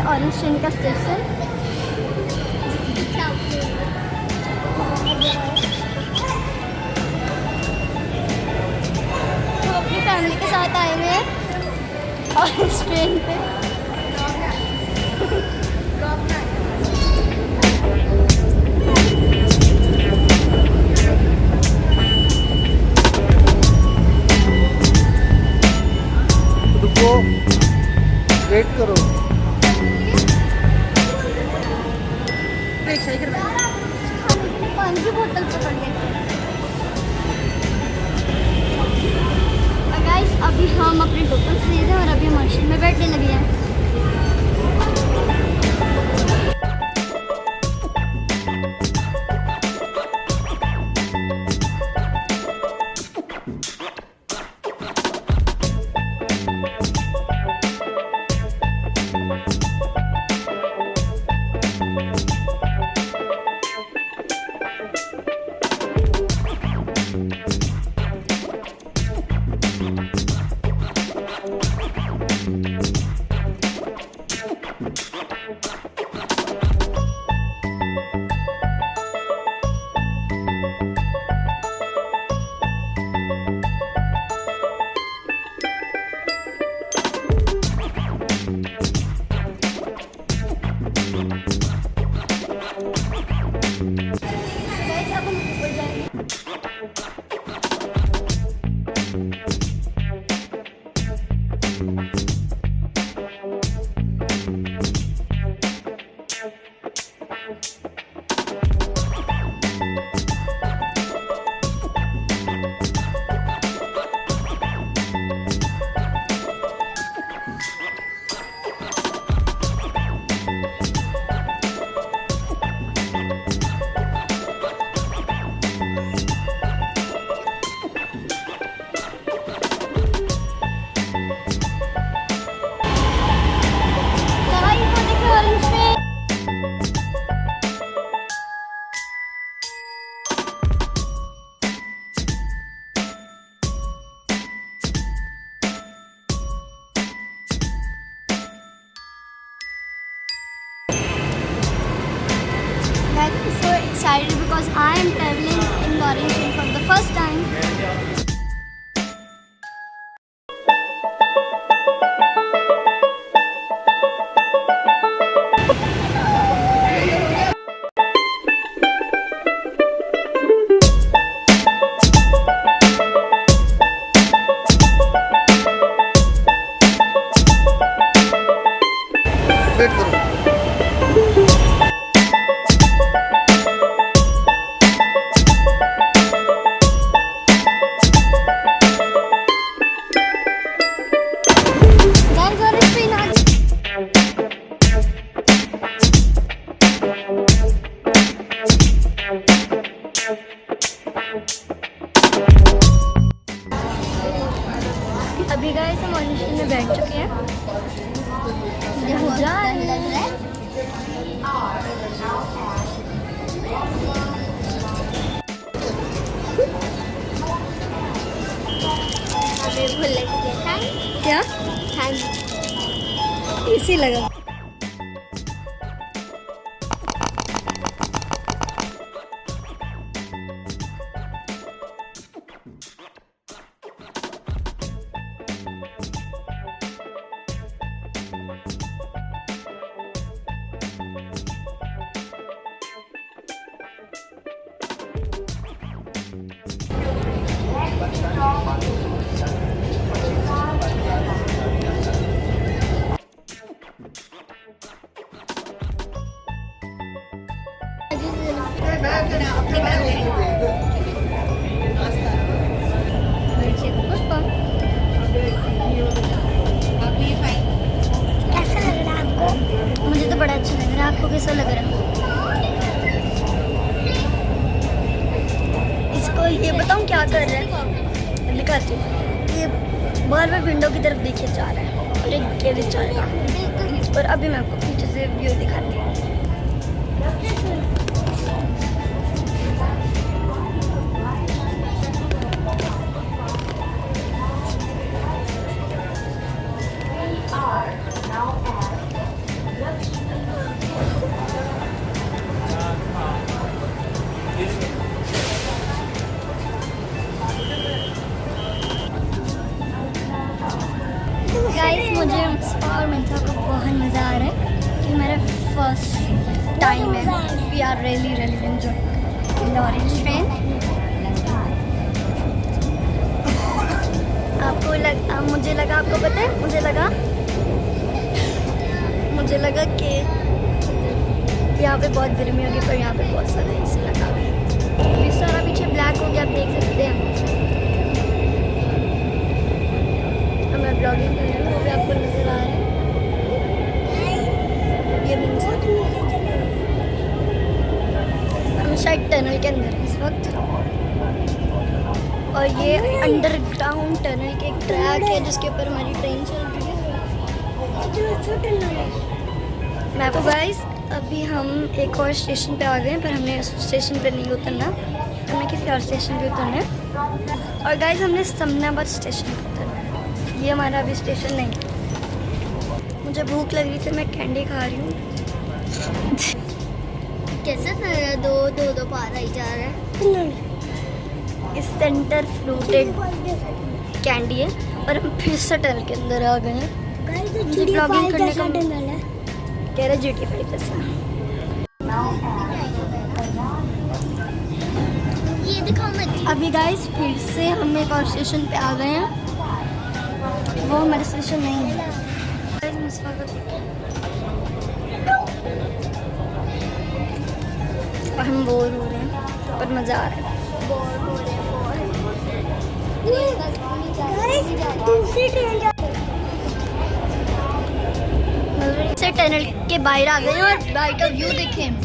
Orange train का station. हम अपनी फैमिली के साथ आए हुए हैं ऑरेंज ट्रेन पे। रुको, वेट करो। पानी की बोतल पकड़ लेते हैं। गाइस अभी हम अपने टोकन्स ले रहे हैं और अभी हम मशीन में बैठने लगे हैं। So excited because I am traveling in the orange train for the first time. Wait करो। अभी गाइस हम ऑरेंज ट्रेन में बैठ चुके हैं। जा रहे हैं। क्या इसी लगा। कैसा लग रहा है आपको? मुझे तो बड़ा अच्छा लग रहा है। आपको कैसा लग रहा है? इसको ये बताऊं क्या कर रहा है? दिखाती हूँ। ये बार बार विंडो की तरफ देखिए जा रहा है और एक गैरेज जा रहा है। और अभी मैं आपको पीछे से व्यू दिखाती हूँ। मुझे और मिंसा को बहुत मज़ा आ रहा है कि मेरा फर्स्ट टाइम है. We are really enjoy in orange train. मुझे लगा आपको पता है, मुझे लगा कि यहाँ पे बहुत गर्मी होगी, पर यहाँ पे बहुत सारा एसी लगा हुआ है. ये सारा पीछे ब्लैक हो गया, आप देख सकते हैं. अब मैं ब्लॉगिंग कर रही हूँ, वो भी आपको नजर आ रहा है. ये मीन्स हम शायद टनल के अंदर हैं इस वक्त, और ये अंडरग्राउंड टनल के एक ट्रैक है जिसके ऊपर हमारी ट्रेन चल रही है. मैं आपको गाइस अभी हम एक और स्टेशन पे आ गए हैं, पर हमने उस स्टेशन पे नहीं उतरना, हमने किसी और स्टेशन पे उतरना है. और गाइस हमने समनाबाद स्टेशन पे उतरना है. ये हमारा अभी स्टेशन नहीं. मुझे भूख लग रही थी, मैं कैंडी खा रही हूँ. कैसे दो पार आई जा रहा है. इस सेंटर फ्रूटेड कैंडी है, और हम फिर से टनल के अंदर आ गए हैं. मुझे ब्लॉगिंग करने का कह रहे GT 5 जैसा. ये दिखाओ मत. अभी गाइस फिर से हम एक और स्टेशन पे आ गए हैं. वो हमारा स्टेशन नहीं है. Guys, मुस्फा को देखिए. और हम बोर हो रहे हैं, पर मज़ा आ रहा है. दूसरी ट्रेन जा से टनल के बाहर आ गए हैं और बाहर का व्यू देखें.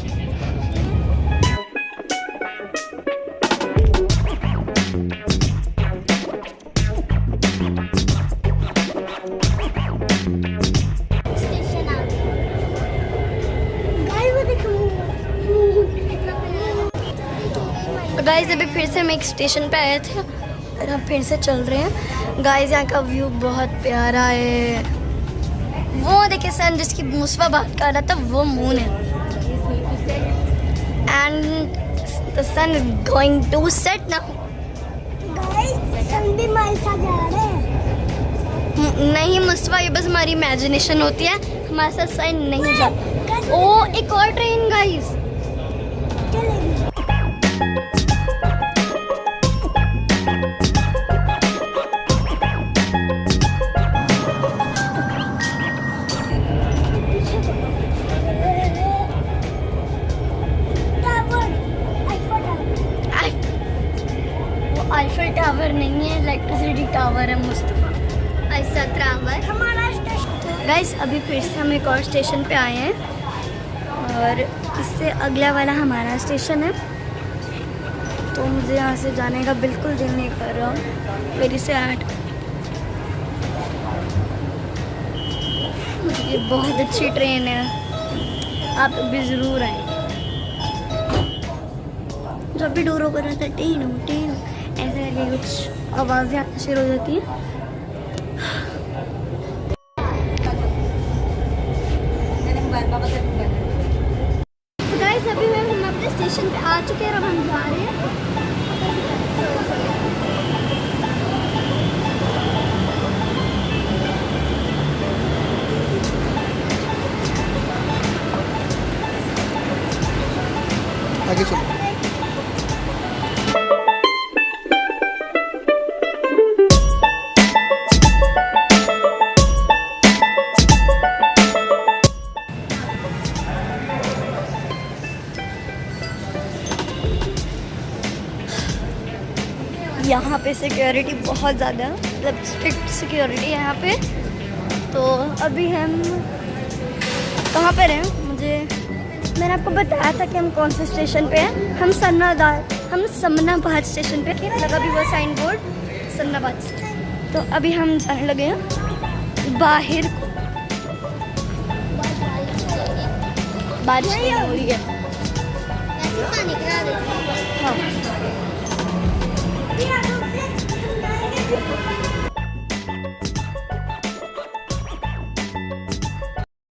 स्टेशन आ गया. गाइस अभी फिर से हम एक स्टेशन पे आए थे और हम फिर से चल रहे हैं. गाइस यहाँ का व्यू बहुत प्यारा है. वो देखिए सन जिसकी मुस्वा बात कर रहा था, वो मून है. And the sun is going to set now. Sun भी हमारे साथ जा रहे हैं. नहीं मुस्वा, ये बस हमारी इमेजिनेशन होती है, हमारे साथ सन नहीं जाता. ओ एक और ट्रेन गाइस. आईफिल टावर नहीं है, इलेक्ट्रिसिटी टावर है मुस्तफा. ऐसा टावर हमारा स्टेशन. गाइस अभी फिर से हम एक और स्टेशन पे आए हैं, और इससे अगला वाला हमारा स्टेशन है. तो मुझे यहाँ से जाने का बिल्कुल दिल नहीं कर रहा. Very sad. ये बहुत अच्छी ट्रेन है, आप भी ज़रूर आए. जब भी डोर होकर रहता है टीनू टीनू ऐसे करके कुछ आवाज़ें आना शुरू हो जाती हैं. तो गाइस अभी हम अपने स्टेशन पे आ चुके हैं और अब हम जा रहे हैं. आगे चलो. यहाँ पे सिक्योरिटी बहुत ज़्यादा है, मतलब स्ट्रिक्ट सिक्योरिटी है यहाँ पे. तो अभी हम कहाँ पर हैं, मैंने आपको बताया था कि हम कौन से स्टेशन पे हैं. हम समनाबाद स्टेशन पे लगा भी वो साइन बोर्ड समनाबाद. तो अभी हम जाने लगे हैं बाहर को. बारिश नहीं हो रही है. पानी करा देते हैं.